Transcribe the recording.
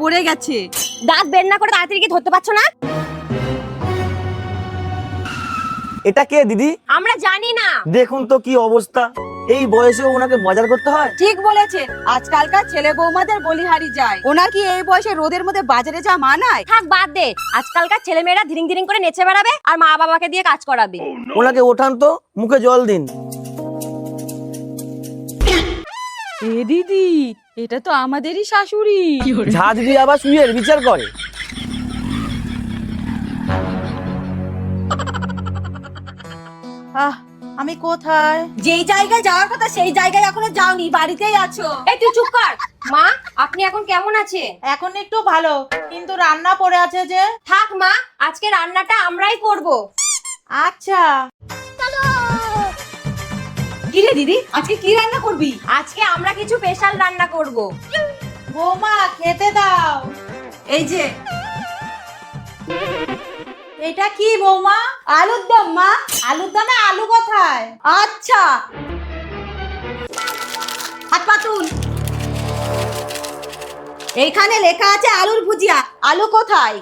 পড়ে গেছে। দাঁত বের না করে তাড়াতাড়ি কি ধরতে পারছো না? এটা কে দিদি? আমরা জানি না। দেখুন তো কি অবস্থা, এই বয়সে ওনাকে বাজার করতে হয়। ঠিক বলেছে, আজকালকার ছেলে বৌমাদের বলিহারি যায়। ওনার কি এই বয়সে রোদের মধ্যে বাজারে যা মানায়? থাক বাদ দে, আজকালকার ছেলেমেয়েরা ধিরিং ধিরিং করে নেচে বেড়াবে আর মা বাবাকে দিয়ে কাজ করাবে। ওনাকে ওঠান তো, মুখে জল দিন। এ দিদি, এটা তো আমাদেরই শাশুড়ি। ঝাঁজ দিয়ে আবার শুয়ের বিচার করে। আমি কোথায়? যেই জায়গায় যাওয়ার কথা সেই জায়গায় এখনো যাওনি, বাড়িতেই আছো। এই তুই চুপ কর। মা, আপনি এখন কেমন আছেন? এখন একটু ভালো, কিন্তু রান্না পড়ে আছে যে। থাক মা, আজকে রান্নাটা আমরাই করব। আচ্ছা। কি রে দিদি, আজকে কি রান্না করবি? আজকে আমরা কিছু স্পেশাল রান্না করব। বৌমা খেতে দাও। এই যে এটা কি বৌমা? আলুর দম। মা, আলুর দমে আলু কোথায়? আচ্ছা হাত পাতুন। এইখানে লেখা আছে আলুর ভুজিয়া, আলু কোথায়?